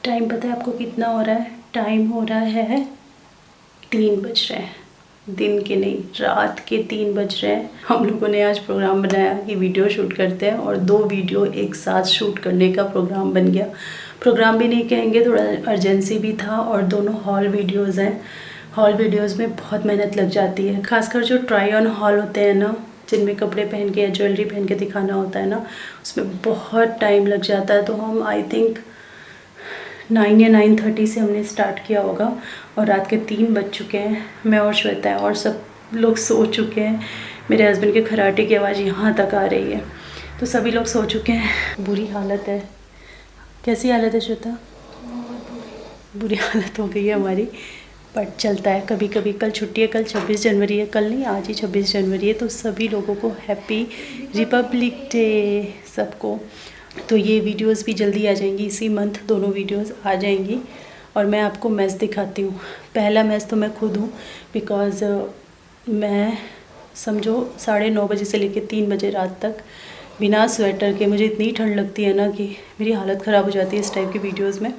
Time पता है आपको कितना हो रहा है? टाइम हो रहा है 3 बज रहे हैं, दिन के नहीं रात के 3 बज रहे हैं। हम लोगों ने आज प्रोग्राम बनाया कि वीडियो शूट करते हैं और 2 वीडियो एक साथ शूट करने का प्रोग्राम बन गया। प्रोग्राम भी नहीं कहेंगे, थोड़ा अर्जेंसी भी था और दोनों हॉल वीडियोस हैं। हॉल वीडियोस में बहुत मेहनत लग जाती है, खासकर जो ट्राई ऑन हॉल होते हैं ना, जिनमें कपड़े पहन के या ज्वेलरी पहन के दिखाना होता है ना, उसमें बहुत टाइम लग जाता है। तो हम आई थिंक 9 या 9:30 से हमने स्टार्ट किया होगा और रात के 3 बज चुके हैं। मैं और श्वेता और सब लोग सो चुके हैं। मेरे हस्बैंड के खराटे की आवाज़ यहाँ तक आ रही है, तो सभी लोग सो चुके हैं। बुरी हालत है। कैसी हालत है श्वेता? बुरी हालत हो गई है हमारी, बट चलता है कभी कभी। कल छुट्टी है, कल 26 जनवरी है। कल नहीं, आज ही 26 जनवरी है। तो सभी लोगों को हैप्पी रिपब्लिक डे सबको। तो ये वीडियोस भी जल्दी आ जाएंगी, इसी मंथ दोनों वीडियोस आ जाएंगी। और मैं आपको मैच दिखाती हूँ। पहला मैच तो मैं खुद हूँ, बिकॉज़ मैं समझो 9:30 बजे से लेकर 3 बजे रात तक बिना स्वेटर के, मुझे इतनी ठंड लगती है ना कि मेरी हालत ख़राब हो जाती है इस टाइप की वीडियोस में।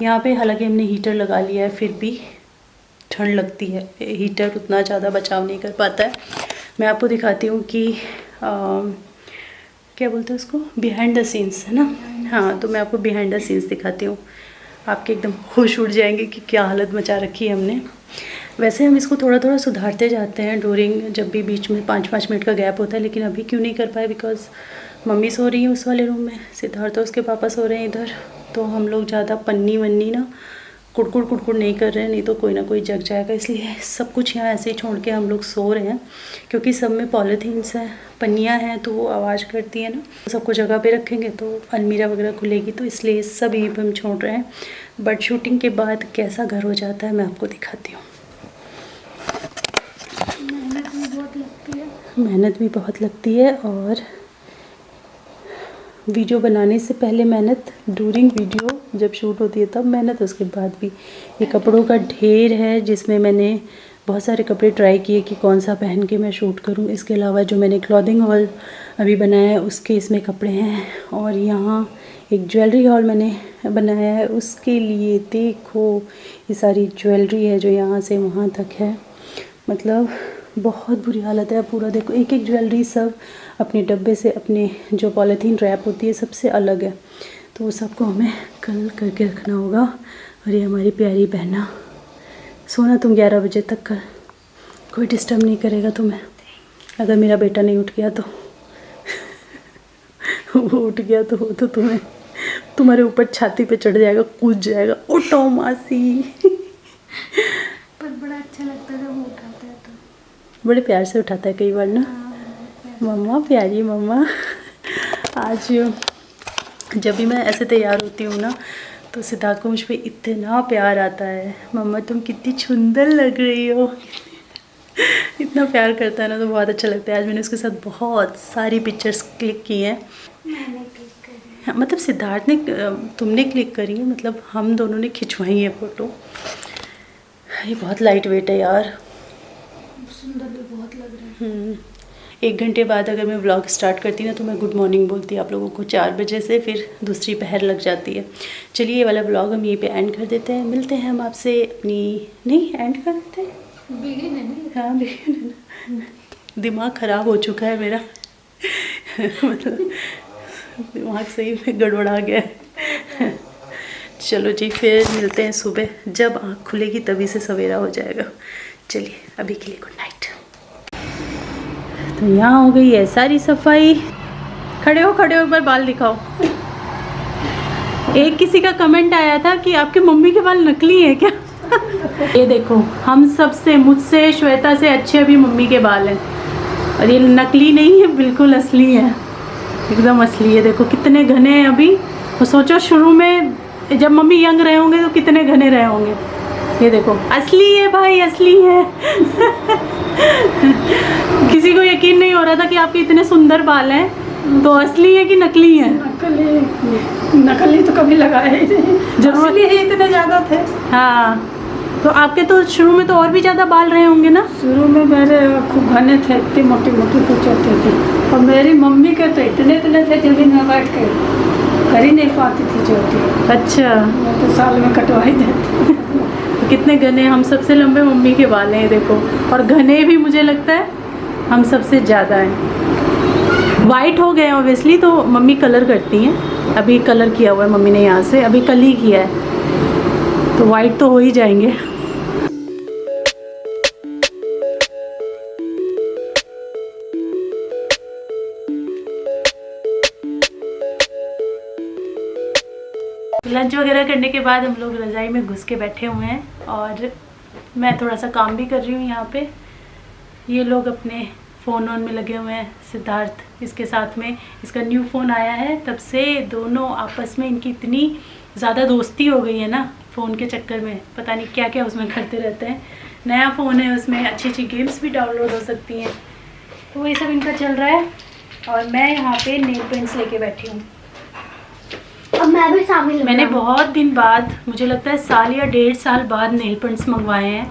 यहाँ पे हालांकि हमने हीटर लगा लिया है, फिर भी ठंड लगती है। हीटर उतना ज़्यादा बचाव नहीं कर पाता है। मैं आपको दिखाती हूँ कि क्या बोलते हैं उसको, बिहाइंड द सीन्स, है ना? हाँ, तो मैं आपको बिहाइंड द सीन्स दिखाती हूँ। आपके एकदम खुश उड़ जाएंगे कि क्या हालत मचा रखी है हमने। वैसे हम इसको थोड़ा थोड़ा सुधारते जाते हैं ड्यूरिंग, जब भी बीच में 5-5 मिनट का गैप होता है, लेकिन अभी क्यों नहीं कर पाए, बिकॉज मम्मी सो रही है उस वाले रूम में, सिद्धार्थ और उसके पापा सो रहे हैं इधर। तो हम लोग ज़्यादा पन्नी वन्नी ना कुड़कुड़ नहीं कर रहे हैं, नहीं तो कोई ना कोई जग जाएगा। इसलिए सब कुछ यहाँ ऐसे ही छोड़ के हम लोग सो रहे हैं, क्योंकि सब में पॉलीथीन्स हैं, पन्नियाँ हैं, तो वो आवाज़ करती है ना। सबको जगह पे रखेंगे तो अलमीरा वगैरह खुलेगी, तो इसलिए सब यहीं पर हम छोड़ रहे हैं। बट शूटिंग के बाद कैसा घर हो जाता है मैं आपको दिखाती हूँ। मेहनत भी बहुत लगती है और वीडियो बनाने से पहले मेहनत, ड्यूरिंग वीडियो जब शूट होती है तब मेहनत, उसके बाद भी। ये कपड़ों का ढेर है जिसमें मैंने बहुत सारे कपड़े ट्राई किए कि कौन सा पहन के मैं शूट करूं। इसके अलावा जो मैंने क्लॉथिंग हॉल अभी बनाया है उसके इसमें कपड़े हैं। और यहाँ एक ज्वेलरी हॉल मैंने बनाया है, उसके लिए देखो ये सारी ज्वेलरी है जो यहाँ से वहाँ तक है। मतलब बहुत बुरी हालत है पूरा। देखो एक एक ज्वेलरी सब अपने डब्बे से, अपने जो पॉलीथीन रैप होती है सबसे अलग है, तो वो सबको हमें कल करके रखना होगा। और ये हमारी प्यारी बहना, सोना तुम 11 बजे तक कर, कोई डिस्टर्ब नहीं करेगा तुम्हें। अगर मेरा बेटा नहीं उठ गया तो वो उठ गया तो वो तो तुम्हारे ऊपर छाती पे चढ़ जाएगा, कूद जाएगा, उठो मासी। पर बड़ा अच्छा लगता है जब वो उठाता है तो। बड़े प्यार से उठाता है कई बार ना। मम्मा, प्यारी मम्मा। आज जब भी मैं ऐसे तैयार होती हूँ ना, तो सिद्धार्थ को मुझ पर इतना प्यार आता है। मम्मा तुम कितनी सुंदर लग रही हो, इतना प्यार करता है ना, तो बहुत अच्छा लगता है। आज मैंने उसके साथ बहुत सारी पिक्चर्स क्लिक की हैं। मैंने क्लिक करी। हाँ, मतलब सिद्धार्थ ने, तुमने क्लिक करी है, मतलब हम दोनों ने खिंचवाई है फ़ोटो। ये बहुत लाइट वेट है यार, सुंदर भी बहुत लग रहा है। 1 घंटे बाद अगर मैं व्लॉग स्टार्ट करती ना, तो मैं गुड मॉर्निंग बोलती आप लोगों को 4 बजे से, फिर दूसरी पहर लग जाती है। चलिए ये वाला व्लॉग हम यहीं पे एंड कर देते हैं। मिलते हैं हम आपसे अपनी, नहीं एंड कर देते हैं, बिगिन है ना? हाँ बिगिन है ना। दिमाग ख़राब हो चुका है मेरा मतलब दिमाग सही में गड़बड़ा गया है। चलो जी, फिर मिलते हैं सुबह, जब आँख खुलेगी तभी से सवेरा हो जाएगा। चलिए अभी के लिए गुड नाइट। तो यहाँ हो गई है सारी सफाई। खड़े हो एक बार बाल दिखाओ। एक किसी का कमेंट आया था कि आपके मम्मी के बाल नकली हैं क्या? ये देखो, हम सब से, मुझसे, श्वेता से अच्छे अभी मम्मी के बाल हैं, और ये नकली नहीं है, बिल्कुल असली है, एकदम असली है। देखो कितने घने हैं अभी। तो सोचो शुरू में जब मम्मी यंग रहे होंगे तो कितने घने रहे होंगे। ये देखो असली है भाई, असली है। किसी को यकीन नहीं हो रहा था कि आपके इतने सुंदर बाल हैं, तो असली है कि नकली है? नकली तो कभी लगाया ही नहीं, जरूरत ही इतने ज़्यादा थे। हाँ, तो आपके तो शुरू में तो और भी ज़्यादा बाल रहे होंगे ना? शुरू में मेरे खूब घने थे, इतनी मोटी मोटी कुछ होते थे, और मेरी मम्मी के तो इतने थे जमीन में बैठ के कर ही नहीं पाती थी छोटी, अच्छा, मैं तो साल में कटवा ही देती। तो कितने घने, हम सबसे लंबे मम्मी के बाल हैं देखो, और घने भी मुझे लगता है हम सबसे ज़्यादा हैं। वाइट हो गए ऑब्वियसली, तो मम्मी कलर करती हैं, अभी कलर किया हुआ है मम्मी ने यहाँ से, अभी कल ही किया है, तो वाइट तो हो ही जाएंगे। लंच वगैरह करने के बाद हम लोग रज़ाई में घुस के बैठे हुए हैं और मैं थोड़ा सा काम भी कर रही हूँ यहाँ पे। ये लोग अपने फ़ोन ऑन में लगे हुए हैं, सिद्धार्थ इसके साथ में, इसका न्यू फ़ोन आया है, तब से दोनों आपस में इनकी इतनी ज़्यादा दोस्ती हो गई है ना फ़ोन के चक्कर में, पता नहीं क्या क्या उसमें करते रहते हैं। नया फ़ोन है, उसमें अच्छी अच्छी गेम्स भी डाउनलोड हो सकती हैं, तो ये सब इनका चल रहा है। और मैं यहाँ पे नेल पेंट्स लेके बैठी हूँ। अब मैं भी शामिल, मैंने बहुत दिन बाद, मुझे लगता है साल या 1.5 साल बाद नेल पेंट्स मंगवाए हैं,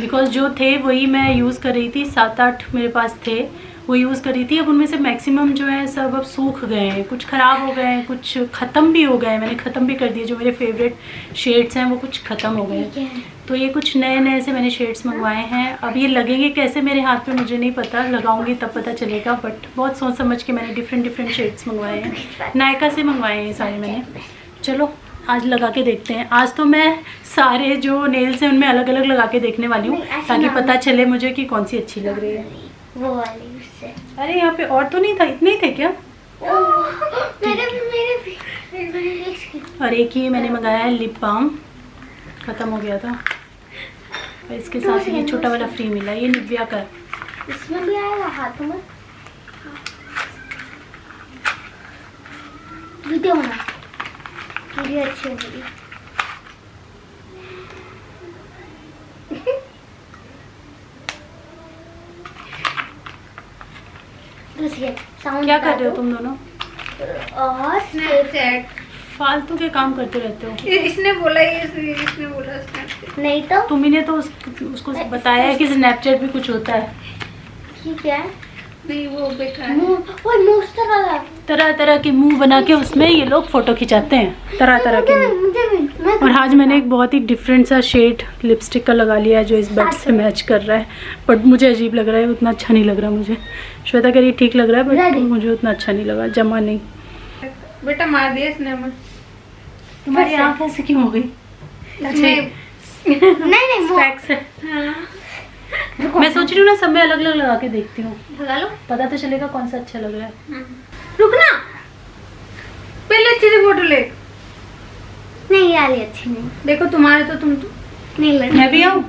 बिकॉज जो थे वही मैं यूज़ कर रही थी, 7-8 मेरे पास थे, वो यूज़ कर रही थी। अब उनमें से मैक्सिमम जो है सब अब सूख गए हैं, कुछ ख़राब हो गए हैं, कुछ ख़त्म भी हो गए हैं, मैंने ख़त्म भी कर दिए। जो मेरे फेवरेट शेड्स हैं वो कुछ ख़त्म हो गए हैं, तो ये कुछ नए नए से मैंने शेड्स मंगवाए हैं। अब ये लगेंगे कैसे मेरे हाथ पे मुझे नहीं पता, लगाऊंगी तब पता चलेगा, बट बहुत सोच समझ के मैंने डिफरेंट शेड्स मंगवाए हैं, नायका से मंगवाए हैं सारे मैंने। चलो आज लगा के देखते हैं। आज तो मैं सारे जो नेल्स हैं उनमें अलग अलग लगा के देखने वाली हूँ, ताकि पता चले मुझे कि कौन सी अच्छी लग रही है। वो वाली उससे। अरे यहाँ पे और तो नहीं था, इतने ही थे क्या? मेरे और एक ही मैंने मंगाया है लिप बाम, ख़त्म हो गया था, और इसके साथ ये छोटा वाला फ्री मिला, ये निविया का। इसमें भी आएगा हाथों में। वीडियो बना, वीडियो अच्छी होगी। क्या कर रहे हो तुम दोनों? और स्नैपचैट फालतू के काम करते रहते हो। इसने बोला, इसने बोला स्नैपचैट नहीं तो तुम्ही ने तो उसको बताया है कि स्नैपचैट भी कुछ होता है। ठीक है, नहीं वो बेकार है। वो तरह तरह के मुंह बना के उसमें ये लोग फोटो खिंचाते हैं, तरह तरह के मुंह। और आज मैंने एक बहुत ही डिफरेंट सा शेड लिपस्टिक का लगा लिया है जो इस बेड से मैच कर रहा है, बट मुझे अजीब लग रहा है, उतना अच्छा नहीं लग रहा मुझे। श्वेता कह रही ठीक लग रहा है, बट मुझे उतना अच्छा नहीं लगा, जमा नहीं। बेटा मार दिया इसने हमें। तुम्हारी आँख ऐसे क्यों हो गई? नहीं स्पेक्स है। मैं सोच रही हूँ ना सब में अलग अलग लगा के देखती हूँ, लगा लो, पता तो चलेगा कौन सा अच्छा लग रहा है। रुकना, पहले अच्छे से फोटो ले। नहीं यार ये अच्छी नहीं, देखो तुम्हारे तो तुम तो नहीं लग। मैं भी आऊँ?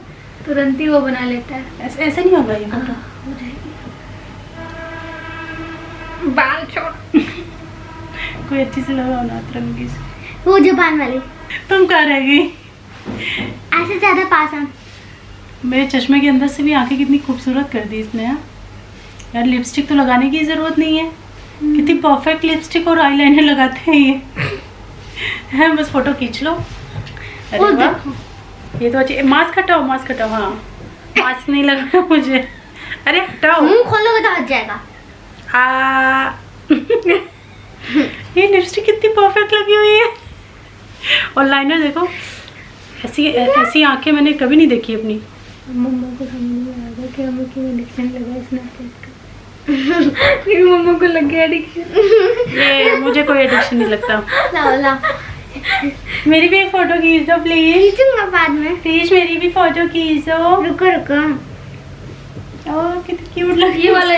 तुरंत ही वो बना लेता है। ऐसे नहीं होगा ये फोटो। बाल छोड़। कोई अच्छी से लगाओ ना, तिरंगी से। वो जापान वाली। तुम कहाँ रह गई? ऐसे ज्यादा पास आ। मेरे चश्मे के अंदर से भी आंखें कितनी खूबसूरत कर दी इसने। यार लिपस्टिक तो लगाने की ज़रूरत नहीं है, कितनी परफेक्ट लिपस्टिक और आईलाइनर लगाते हैं ये। है बस फोटो खींच लो। अरे वाह, ये तो अच्छी। मास्क हटाओ, मास्क हटाओ। हाँ मास्क नहीं लगा मुझे। अरे हटाओ, मुंह खोलोगे तो हट जाएगा। ये लिपस्टिक कितनी परफेक्ट लगी हुई है, और लाइनर देखो। ऐसी आंखें मैंने कभी नहीं देखी अपनी। मम्मा को समझ नहीं आएगा कि हमें क्यों एडिक्शन लगा स्नैपचैट का। मेरी मम्मा को लग गया एडिक्शन। ये मुझे कोई एडिक्शन नहीं लगता। लाओ लाओ, मेरी भी एक फोटो खींच दो प्लीज। खींचूंगा बाद में। प्लीज मेरी भी फोटो खींच दो। रुको रुको। ओह कितनी क्यूट लग रही है। ये वाला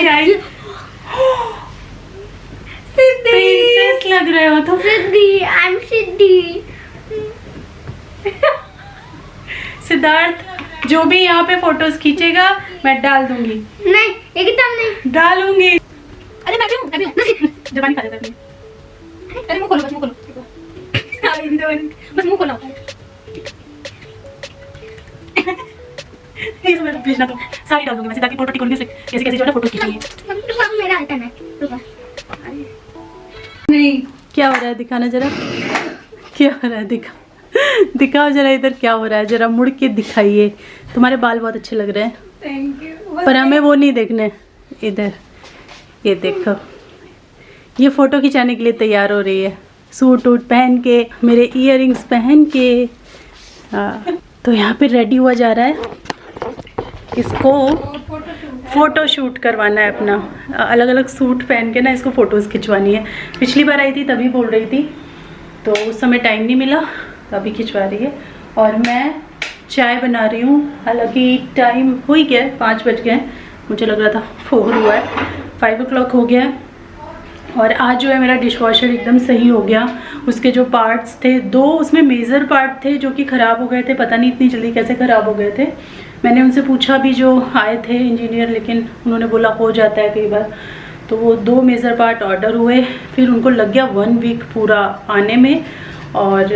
प्रिंसेस लग रहे हो तुम। सिद्धि, आई एम सिद्धि। सिद्धार्थ जो भी यहाँ पे फोटोज खींचेगा मैं डाल दूंगी। नहीं एकदम नहीं डालूंगी। अरे मैं भी हूँ। जबानी खा देता है। अरे मुंह खोलो, बस मुंह खोलो, बस मुंह खोलो। ये सब मैं भेजना तो सारी डाल दूंगी मैं, सीधा की फोटो टिकोन कैसे कैसे जो है फोटो खींचेंगे। मेरा आइटम है, रुको। नहीं क्या हो रहा है, दिखाना जरा क्या हो रहा है, दिखाओ जरा इधर क्या हो रहा है, जरा मुड़ के दिखाइए। तुम्हारे बाल बहुत अच्छे लग रहे हैं। Thank you. पर हमें वो नहीं देखने, इधर ये देखो, ये फोटो खिंचाने के लिए तैयार हो रही है। सूट वूट पहन के, मेरे ईयरिंग्स पहन के। तो यहाँ पे रेडी हुआ जा रहा है, इसको फ़ोटो शूट करवाना है अपना। अलग अलग सूट पहन के ना इसको फ़ोटोज़ खिंचवानी है। पिछली बार आई थी तभी बोल रही थी, तो उस समय टाइम नहीं मिला, तो अभी खिंचवा रही है। और मैं चाय बना रही हूँ, हालांकि टाइम हो ही गया है, 5 बज गए। मुझे लग रहा था 4 हुआ है, 5 o'clock हो गया है। और आज जो है मेरा डिशवॉशर एकदम सही हो गया। उसके जो पार्ट्स थे, 2 उसमें मेजर पार्ट थे जो कि ख़राब हो गए थे, पता नहीं इतनी जल्दी कैसे ख़राब हो गए थे। मैंने उनसे पूछा भी जो आए थे इंजीनियर, लेकिन उन्होंने बोला हो जाता है कई बार। तो वो 2 मेजर पार्ट ऑर्डर हुए, फिर उनको लग गया 1 वीक पूरा आने में और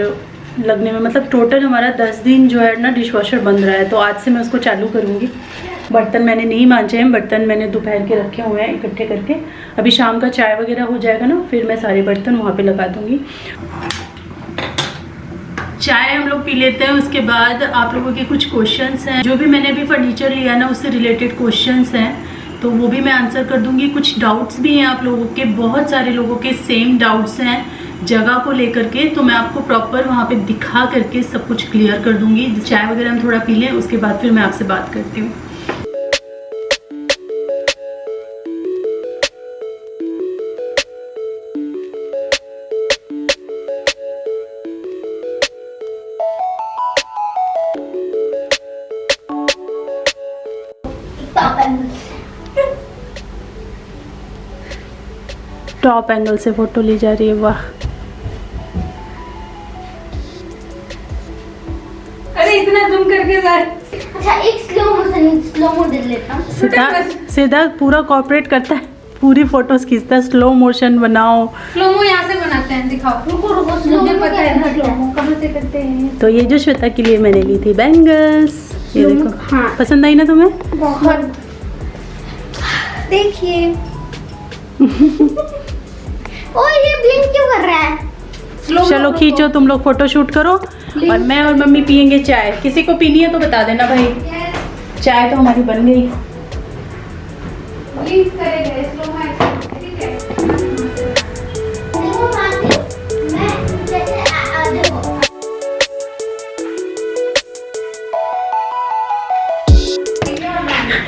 लगने में, मतलब टोटल हमारा 10 दिन जो है ना डिशवॉशर बंद रहा है। तो आज से मैं उसको चालू करूँगी। बर्तन मैंने नहीं मांजे हैं, बर्तन मैंने दोपहर के रखे हुए हैं इकट्ठे करके। अभी शाम का चाय वगैरह हो जाएगा ना, फिर मैं सारे बर्तन वहाँ पे लगा दूँगी। चाय हम लोग पी लेते हैं, उसके बाद आप लोगों के कुछ क्वेश्चंस हैं, जो भी मैंने अभी फर्नीचर लिया ना उससे रिलेटेड क्वेश्चंस हैं, तो वो भी मैं आंसर कर दूँगी। कुछ डाउट्स भी हैं आप लोगों के, बहुत सारे लोगों के सेम डाउट्स हैं जगह को लेकर के, तो मैं आपको प्रॉपर वहाँ पे दिखा करके सब कुछ क्लियर कर दूँगी। चाय वगैरह हम थोड़ा पी लें, उसके बाद फिर मैं आपसे बात करती हूँ। टॉप एंगल से फोटो ली जा रही है, वाह। अरे इतना जूम करके जा। अच्छा एक स्लो मोशन लेता हूं। सीधा पूरा कॉर्पोरेट करता है, पूरी फोटोज खींचता है। स्लो मोशन बनाओ। स्लो यहाँ से बनाते हैं, दिखाओ। रुको मुझे पता है स्लो कहाँ से करते हैं। तो ये जो श्वेता के लिए मैंने ली थी बैंगल्स, ये देखो। हाँ। पसंद आई ना तुम्हें? बहुत। देखिए ओ ये ब्लिंक क्यों कर रहा है? चलो खींचो, तुम लोग फोटो शूट करो और मैं और मम्मी पियेंगे चाय। किसी को पीनी है तो बता देना भाई। चाय तो हमारी बन गई।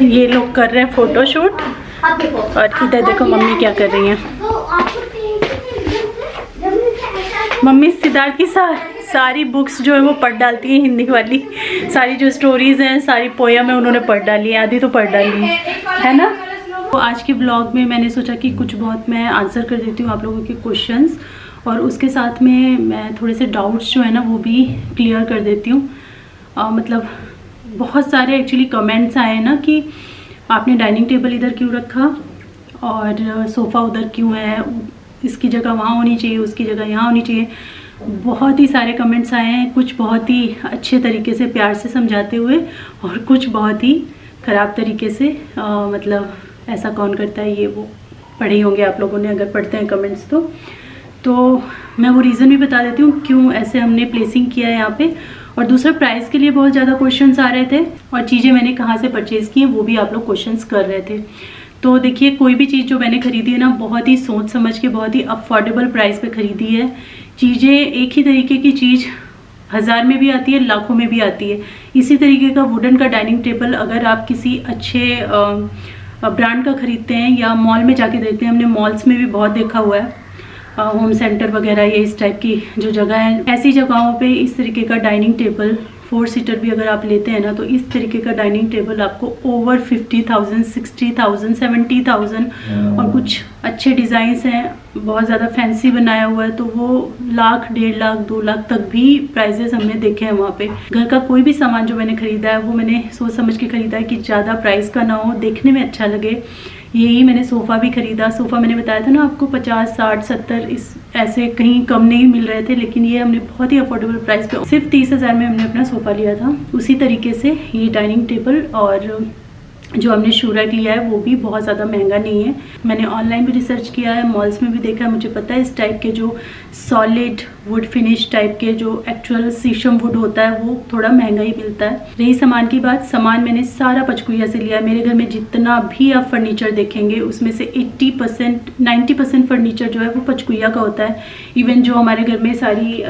ये लोग कर रहे हैं फोटो शूट और इधर देखो मम्मी क्या कर रही हैं। मम्मी सिद्धार्थ की सारी बुक्स जो है वो पढ़ डालती है, हिंदी वाली सारी जो स्टोरीज हैं, सारी पोयम है उन्होंने पढ़ डाली है, आधी तो पढ़ डाली है ना। तो आज के ब्लॉग में मैंने सोचा कि कुछ बहुत मैं आंसर कर देती हूँ आप लोगों के क्वेश्चंस, और उसके साथ में मैं थोड़े से डाउट्स जो है ना वो भी क्लियर कर देती हूँ। मतलब बहुत सारे एक्चुअली कमेंट्स आए ना कि आपने डाइनिंग टेबल इधर क्यों रखा और सोफ़ा उधर क्यों है, इसकी जगह वहाँ होनी चाहिए, उसकी जगह यहाँ होनी चाहिए। बहुत ही सारे कमेंट्स आए हैं, कुछ बहुत ही अच्छे तरीके से प्यार से समझाते हुए और कुछ बहुत ही ख़राब तरीके से। मतलब ऐसा कौन करता है, ये वो पढ़े ही होंगे आप लोगों ने अगर पढ़ते हैं कमेंट्स तो मैं वो रीज़न भी बता देती हूँ क्यों ऐसे हमने प्लेसिंग किया है यहाँ पे। और दूसरा प्राइस के लिए बहुत ज़्यादा क्वेश्चंस आ रहे थे और चीज़ें मैंने कहाँ से परचेज़ की हैं वो भी आप लोग क्वेश्चंस कर रहे थे। तो देखिए कोई भी चीज़ जो मैंने ख़रीदी है ना बहुत ही सोच समझ के, बहुत ही अफोर्डेबल प्राइस पे ख़रीदी है। चीज़ें एक ही तरीके की चीज़ 1000 में भी आती है, लाखों में भी आती है। इसी तरीके का वुडन का डाइनिंग टेबल अगर आप किसी अच्छे ब्रांड का ख़रीदते हैं या मॉल में जाके देखते हैं, हमने मॉल्स में भी बहुत देखा हुआ है, होम सेंटर वगैरह या इस टाइप की जो जगह है, ऐसी जगहों पे इस तरीके का डाइनिंग टेबल 4 सीटर भी अगर आप लेते हैं ना तो इस तरीके का डाइनिंग टेबल आपको ओवर 50,000, 60,000, 70,000 और कुछ अच्छे डिज़ाइंस हैं, बहुत ज़्यादा फैंसी बनाया हुआ है तो वो लाख, 1.5 लाख, 2 लाख तक भी प्राइजेस हमने देखे हैं वहाँ पे। घर का कोई भी सामान जो मैंने ख़रीदा है वो मैंने सोच समझ के ख़रीदा है कि ज़्यादा प्राइस का ना हो, देखने में अच्छा लगे। यही मैंने सोफ़ा भी ख़रीदा। सोफ़ा मैंने बताया था ना आपको 50, 60, 70 इस ऐसे कहीं कम नहीं मिल रहे थे, लेकिन ये हमने बहुत ही अफोर्डेबल प्राइस पे सिर्फ 30,000 में हमने अपना सोफ़ा लिया था। उसी तरीके से ये डाइनिंग टेबल और जो हमने शू रैक लिया है वो भी बहुत ज़्यादा महंगा नहीं है। मैंने ऑनलाइन भी रिसर्च किया है, मॉल्स में भी देखा है, मुझे पता है इस टाइप के जो सॉलिड वुड फिनिश टाइप के जो एक्चुअल शीशम वुड होता है वो थोड़ा महंगा ही मिलता है। रही सामान की बात, सामान मैंने सारा पचकुइया से लिया है। मेरे घर में जितना भी आप फर्नीचर देखेंगे उसमें से 80% 90% फर्नीचर जो है वो पचकुइया का होता है। इवन जो हमारे घर में सारी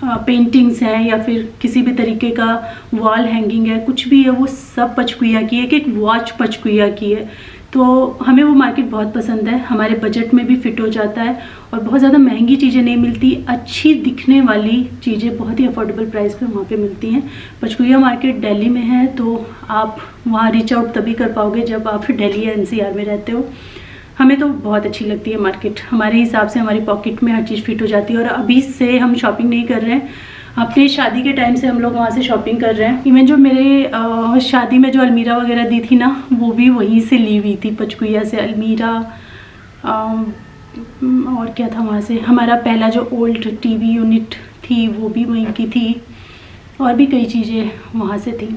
पेंटिंग्स हैं या फिर किसी भी तरीके का वॉल हैंगिंग है, कुछ भी है, वो सब पचकुइया की है। एक वॉच पचकुइया की है। तो हमें वो मार्केट बहुत पसंद है, हमारे बजट में भी फिट हो जाता है और बहुत ज़्यादा महंगी चीज़ें नहीं मिलती, अच्छी दिखने वाली चीज़ें बहुत ही अफोर्डेबल प्राइस पे वहाँ पे मिलती हैं। पचकुइया मार्केट दिल्ली में है, तो आप वहाँ रीच आउट तभी कर पाओगे जब आप दिल्ली या NCR में रहते हो। हमें तो बहुत अच्छी लगती है मार्केट, हमारे हिसाब से हमारी पॉकेट में हर चीज़ फिट हो जाती है। और अभी से हम शॉपिंग नहीं कर रहे हैं, अपने शादी के टाइम से हम लोग वहाँ से शॉपिंग कर रहे हैं। इवन जो मेरे शादी में जो अलमीरा वगैरह दी थी ना, वो भी वहीं से ली हुई थी, पचकुइया से अलमीरा। और क्या था वहाँ से, हमारा पहला जो ओल्ड TV यूनिट थी वो भी वहीं की थी, और भी कई चीज़ें वहाँ से थी।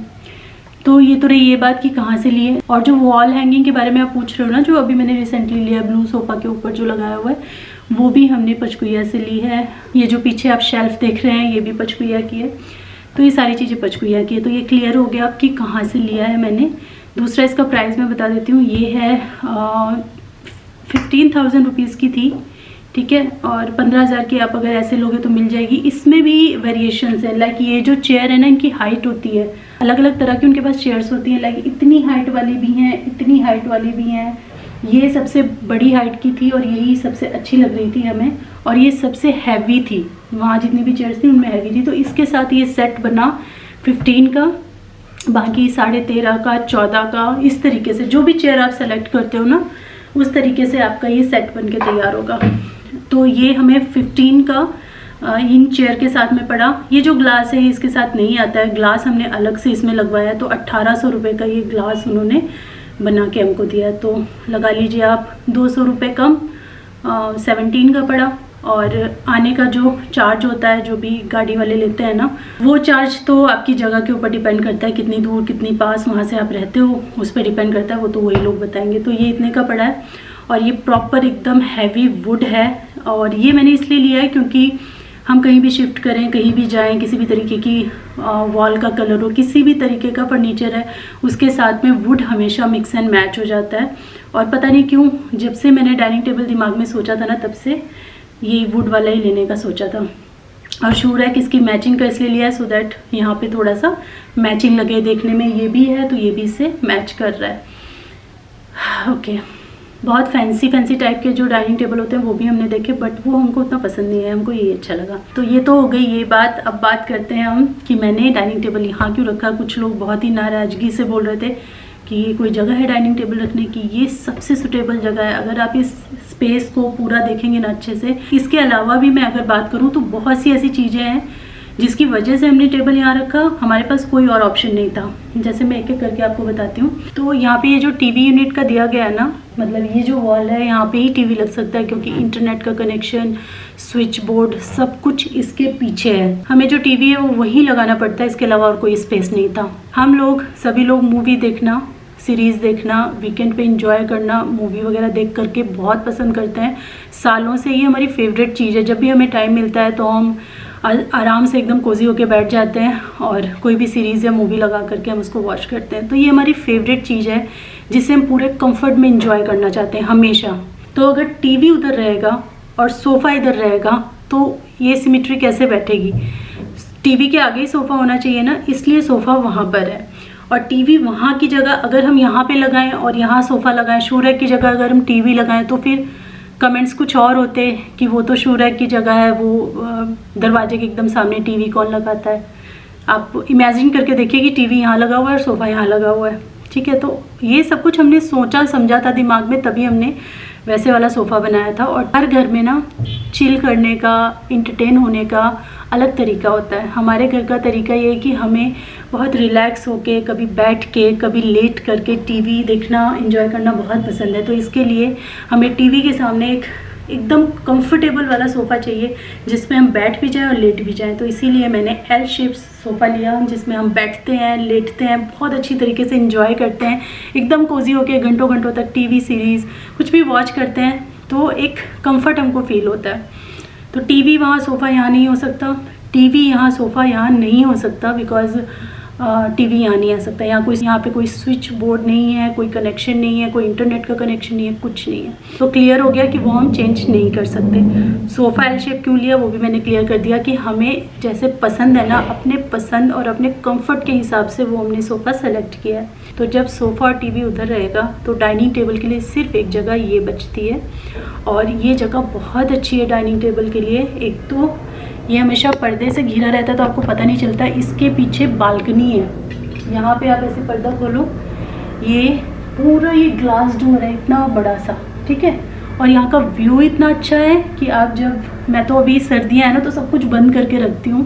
तो ये तो रही ये बात कि कहाँ से लिए। और जो वॉल हैंगिंग के बारे में आप पूछ रहे हो ना, जो अभी मैंने रिसेंटली लिया ब्लू सोफ़ा के ऊपर जो लगाया हुआ है, वो भी हमने पचकुइया से ली है। ये जो पीछे आप शेल्फ देख रहे हैं ये भी पचकुइया की है। तो ये सारी चीज़ें पचकुइया की है। तो ये क्लियर हो गया आपकी कहाँ से लिया है मैंने। दूसरा इसका प्राइस मैं बता देती हूँ, ये है 15,000 रुपीज़ की थी, ठीक है। और 15,000 की आप अगर ऐसे लोगे तो मिल जाएगी। इसमें भी वेरिएशंस है, लाइक ये जो चेयर है ना, इनकी हाइट होती है अलग अलग तरह की, उनके पास चेयर्स होती हैं, लाइक इतनी हाइट वाली भी हैं, इतनी हाइट वाली भी हैं। ये सबसे बड़ी हाइट की थी और यही सबसे अच्छी लग रही थी हमें, और ये सबसे हैवी थी। वहाँ जितनी भी चेयर्स थी उनमें हैवी थी। तो इसके साथ ये सेट बना 15 का, बाकी 13.5 का, 14 का, इस तरीके से जो भी चेयर आप सेलेक्ट करते हो ना, उस तरीके से आपका ये सेट बन के तैयार होगा। तो ये हमें 15 का इन चेयर के साथ में पड़ा। ये जो ग्लास है इसके साथ नहीं आता है, ग्लास हमने अलग से इसमें लगवाया। तो 1800 रुपये का ये ग्लास उन्होंने बना के हमको दिया। तो लगा लीजिए आप 200 रुपये कम, 17 का पड़ा। और आने का जो चार्ज होता है, जो भी गाड़ी वाले लेते हैं ना, वो चार्ज तो आपकी जगह के ऊपर डिपेंड करता है, कितनी दूर कितनी पास वहाँ से आप रहते हो उस पर डिपेंड करता है, वो तो वही लोग बताएंगे। तो ये इतने का पड़ा है और ये प्रॉपर एकदम हैवी वुड है। और ये मैंने इसलिए लिया है क्योंकि हम कहीं भी शिफ्ट करें, कहीं भी जाएं, किसी भी तरीके की वॉल का कलर हो, किसी भी तरीके का फर्नीचर है, उसके साथ में वुड हमेशा मिक्स एंड मैच हो जाता है। और पता नहीं क्यों जब से मैंने डाइनिंग टेबल दिमाग में सोचा था ना, तब से ये वुड वाला ही लेने का सोचा था। और शू रैक इसकी मैचिंग का इसलिए लिया है, सो दैट यहाँ पे थोड़ा सा मैचिंग लगे देखने में। ये भी है तो ये भी इससे मैच कर रहा है। ओके, बहुत फैंसी टाइप के जो डाइनिंग टेबल होते हैं वो भी हमने देखे, बट वो हमको उतना पसंद नहीं है, हमको ये अच्छा लगा। तो ये तो हो गई ये बात। अब बात करते हैं हम कि मैंने डाइनिंग टेबल यहाँ क्यों रखा। कुछ लोग बहुत ही नाराज़गी से बोल रहे थे कि ये कोई जगह है डाइनिंग टेबल रखने की। ये सबसे सुटेबल जगह है अगर आप इस स्पेस को पूरा देखेंगे ना अच्छे से। इसके अलावा भी मैं अगर बात करूँ तो बहुत सी ऐसी चीज़ें हैं जिसकी वजह से हमने टेबल यहाँ रखा। हमारे पास कोई और ऑप्शन नहीं था, जैसे मैं एक एक करके आपको बताती हूँ। तो यहाँ पे ये जो टीवी यूनिट का दिया गया है ना, मतलब ये जो वॉल है यहाँ पे ही टीवी लग सकता है, क्योंकि इंटरनेट का कनेक्शन, स्विच बोर्ड, सब कुछ इसके पीछे है। हमें जो टीवी है वो वहीं लगाना पड़ता है, इसके अलावा और कोई स्पेस नहीं था। हम लोग सभी लोग मूवी देखना, सीरीज़ देखना, वीकेंड पे एंजॉय करना, मूवी वगैरह देख करके बहुत पसंद करते हैं। सालों से ये हमारी फेवरेट चीज़ है। जब भी हमें टाइम मिलता है तो हम आराम से एकदम कोजी होके बैठ जाते हैं और कोई भी सीरीज़ या मूवी लगा करके हम उसको वॉच करते हैं। तो ये हमारी फेवरेट चीज़ है जिसे हम पूरे कंफर्ट में एंजॉय करना चाहते हैं हमेशा। तो अगर टीवी उधर रहेगा और सोफ़ा इधर रहेगा तो ये सिमेट्री कैसे बैठेगी। टीवी के आगे ही सोफ़ा होना चाहिए ना, इसलिए सोफ़ा वहाँ पर है। और टीवी वहाँ की जगह अगर हम यहाँ पे लगाएं और यहाँ सोफ़ा लगाएं, शू रैक की जगह अगर हम टीवी लगाएं, तो फिर कमेंट्स कुछ और होते कि वो तो शू रैक की जगह है, वो दरवाजे के एकदम सामने टीवी कौन लगाता है। आप इमेजिन करके देखिए कि टीवी यहाँ लगा हुआ है और सोफ़ा यहाँ लगा हुआ है, ठीक है। तो ये सब कुछ हमने सोचा समझा था दिमाग में, तभी हमने वैसे वाला सोफ़ा बनाया था। और हर घर में ना चिल करने का, इंटरटेन होने का अलग तरीका होता है। हमारे घर का तरीका ये है कि हमें बहुत रिलैक्स होके, कभी बैठ के, कभी लेट करके टीवी देखना, एंजॉय करना बहुत पसंद है। तो इसके लिए हमें टीवी के सामने एक एकदम कंफर्टेबल वाला सोफ़ा चाहिए जिसमें हम बैठ भी जाएं और लेट भी जाएं। तो इसीलिए मैंने एल शेप सोफ़ा लिया जिसमें हम बैठते हैं, लेटते हैं, बहुत अच्छी तरीके से एंजॉय करते हैं, एकदम कोजी होके घंटों घंटों तक टीवी सीरीज़ कुछ भी वॉच करते हैं तो एक कंफर्ट हमको फील होता है। तो टीवी वहाँ, सोफ़ा यहाँ नहीं हो सकता, टीवी यहाँ, सोफ़ा यहाँ नहीं हो सकता, बिकॉज़ टीवी यहाँ नहीं आ सकता। यहाँ पे कोई स्विच बोर्ड नहीं है, कोई कनेक्शन नहीं है, कोई इंटरनेट का कनेक्शन नहीं है, कुछ नहीं है। तो क्लियर हो गया कि वो हम चेंज नहीं कर सकते। सोफ़ा एल शेप क्यों लिया वो भी मैंने क्लियर कर दिया कि हमें जैसे पसंद है ना, अपने पसंद और अपने कंफर्ट के हिसाब से वो हमने सोफ़ा सेलेक्ट किया है। तो जब सोफ़ा और टीवी उधर रहेगा तो डाइनिंग टेबल के लिए सिर्फ एक जगह ये बचती है, और ये जगह बहुत अच्छी है डाइनिंग टेबल के लिए। एक तो ये हमेशा पर्दे से घिरा रहता है तो आपको पता नहीं चलता। इसके पीछे बालकनी है, यहाँ पे आप ऐसे पर्दा खोलो, ये पूरा ये ग्लास डोर है इतना बड़ा सा, ठीक है। और यहाँ का व्यू इतना अच्छा है कि आप जब, मैं तो अभी सर्दियाँ हैं ना तो सब कुछ बंद करके रखती हूँ,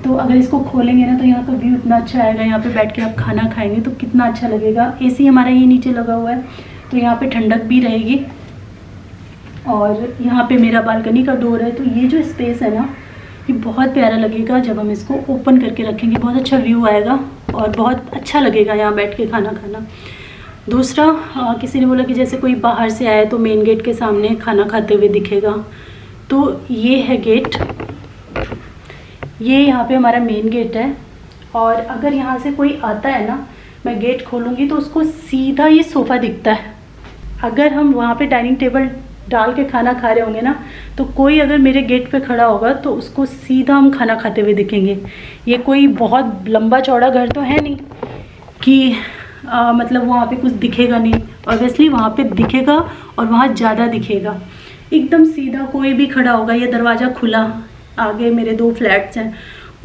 तो अगर इसको खोलेंगे ना तो यहाँ का व्यू इतना अच्छा आएगा। यहाँ पे बैठ के आप खाना खाएंगे तो कितना अच्छा लगेगा। एसी हमारा ये नीचे लगा हुआ है तो यहाँ पे ठंडक भी रहेगी, और यहाँ पे मेरा बालकनी का डोर है। तो ये जो स्पेस है ना ये बहुत प्यारा लगेगा जब हम इसको ओपन करके रखेंगे, बहुत अच्छा व्यू आएगा और बहुत अच्छा लगेगा यहाँ बैठ के खाना खाना। दूसरा, किसी ने बोला कि जैसे कोई बाहर से आए तो मेन गेट के सामने खाना खाते हुए दिखेगा, तो ये है गेट, ये यहाँ पे हमारा मेन गेट है। और अगर यहाँ से कोई आता है ना, मैं गेट खोलूँगी तो उसको सीधा ये सोफ़ा दिखता है। अगर हम वहाँ पे डाइनिंग टेबल डाल के खाना खा रहे होंगे ना, तो कोई अगर मेरे गेट पे खड़ा होगा तो उसको सीधा हम खाना खाते हुए दिखेंगे। ये कोई बहुत लंबा चौड़ा घर तो है नहीं कि मतलब वहाँ पे कुछ दिखेगा नहीं, ऑब्वियसली वहाँ पे दिखेगा और वहाँ ज़्यादा दिखेगा। एकदम सीधा कोई भी खड़ा होगा, ये दरवाज़ा खुला, आगे मेरे 2 फ्लैट्स हैं,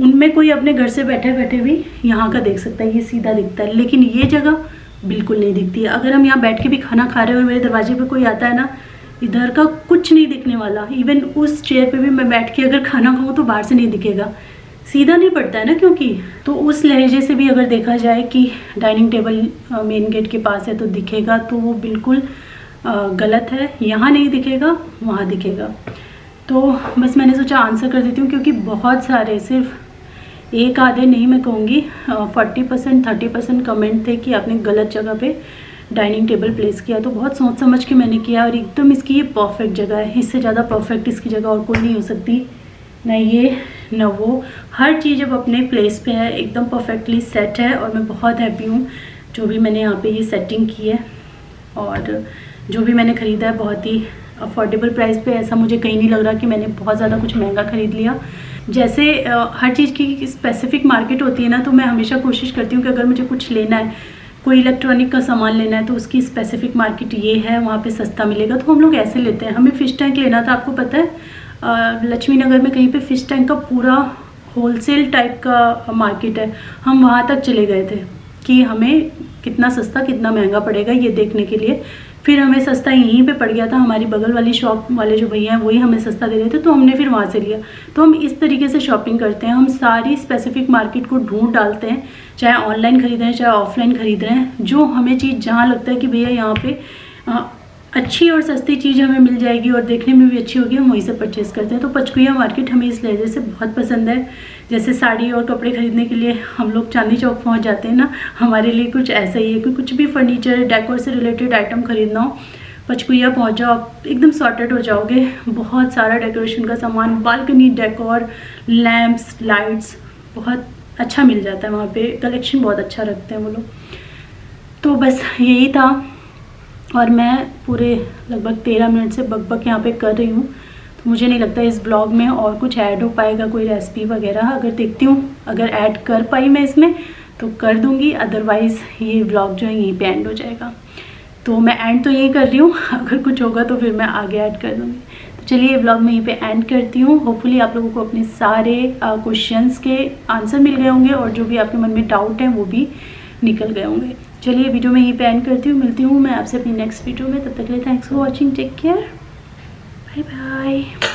उनमें कोई अपने घर से बैठे बैठे भी यहाँ का देख सकता है, ये सीधा दिखता है। लेकिन ये जगह बिल्कुल नहीं दिखती है। अगर हम यहाँ बैठ के भी खाना खा रहे हो, मेरे दरवाजे पे कोई आता है ना, इधर का कुछ नहीं दिखने वाला। इवन उस चेयर पे भी मैं बैठ के अगर खाना खाऊँ तो बाहर से नहीं दिखेगा, सीधा नहीं पड़ता है ना, क्योंकि तो उस लहजे से भी अगर देखा जाए कि डाइनिंग टेबल मेन गेट के पास है तो दिखेगा, तो वो बिल्कुल गलत है। यहाँ नहीं दिखेगा, वहाँ दिखेगा। तो बस मैंने सोचा आंसर कर देती हूँ, क्योंकि बहुत सारे, सिर्फ एक आधे नहीं मैं कहूँगी, 40% 30% कमेंट थे कि आपने गलत जगह पे डाइनिंग टेबल प्लेस किया। तो बहुत सोच समझ के मैंने किया, और एकदम इसकी ये परफेक्ट जगह है। इससे ज़्यादा परफेक्ट इसकी जगह और कोई नहीं हो सकती, ना ये ना वो। हर चीज़ अब अपने प्लेस पे है, एकदम परफेक्टली सेट है, और मैं बहुत हैप्पी हूँ जो भी मैंने यहाँ पे ये सेटिंग की है। और जो भी मैंने ख़रीदा है बहुत ही अफोर्डेबल प्राइस पे। ऐसा मुझे कहीं नहीं लग रहा कि मैंने बहुत ज़्यादा कुछ महंगा ख़रीद लिया। जैसे हर चीज़ की स्पेसिफिक मार्केट होती है ना, तो मैं हमेशा कोशिश करती हूँ कि अगर मुझे कुछ लेना है, कोई इलेक्ट्रॉनिक का सामान लेना है, तो उसकी स्पेसिफिक मार्केट ये है, वहाँ पे सस्ता मिलेगा, तो हम लोग ऐसे लेते हैं। हमें फ़िश टैंक लेना था, आपको पता है लक्ष्मी नगर में कहीं पे फ़िश टैंक का पूरा होलसेल टाइप का मार्केट है। हम वहाँ तक चले गए थे कि हमें कितना सस्ता कितना महंगा पड़ेगा ये देखने के लिए। फिर हमें सस्ता यहीं पे पड़ गया था, हमारी बगल वाली शॉप वाले जो भैया हैं वही हमें सस्ता दे रहे थे, तो हमने फिर वहाँ से लिया। तो हम इस तरीके से शॉपिंग करते हैं, हम सारी स्पेसिफिक मार्केट को ढूंढ डालते हैं, चाहे ऑनलाइन खरीद रहे हैं चाहे ऑफलाइन खरीद रहे हैं। जो हमें चीज़ जहाँ लगता है कि भैया यहाँ पे अच्छी और सस्ती चीज़ हमें मिल जाएगी और देखने में भी अच्छी होगी, हम वहीं से परचेज़ करते हैं। तो पचकुया मार्केट हमें इस लहजे से बहुत पसंद है। जैसे साड़ी और कपड़े खरीदने के लिए हम लोग चांदनी चौक पहुंच जाते हैं ना, हमारे लिए कुछ ऐसा ही है कि कुछ भी फर्नीचर डेकोर से रिलेटेड आइटम खरीदना हो, पचकुया पहुंच जाओ, आप एकदम सॉर्टेड हो जाओगे। बहुत सारा डेकोरेशन का सामान, बालकनी डेकोर, लैम्प्स, लाइट्स बहुत अच्छा मिल जाता है वहाँ पे, कलेक्शन बहुत अच्छा रखते हैं वो लोग। तो बस यही था, और मैं पूरे लगभग 13 मिनट से बकबक यहाँ पे कर रही हूँ, तो मुझे नहीं लगता इस ब्लॉग में और कुछ ऐड हो पाएगा, कोई रेसिपी वगैरह। अगर देखती हूँ अगर ऐड कर पाई मैं इसमें तो कर दूँगी, अदरवाइज़ ये ब्लॉग जो है यहीं पे एंड हो जाएगा। तो मैं एंड तो यही कर रही हूँ, अगर कुछ होगा तो फिर मैं आगे ऐड कर दूँगी। तो चलिए ये ब्लॉग मैं यहीं पे एंड करती हूँ। होपफुली आप लोगों को अपने सारे क्वेश्चंस के आंसर मिल गए होंगे, और जो भी आपके मन में डाउट है वो भी निकल गए होंगे। चलिए वीडियो में यहीं पे एंड करती हूँ, मिलती हूँ मैं आपसे अपनी नेक्स्ट वीडियो में। तब तक के लिए thanks for watching, take care, bye bye.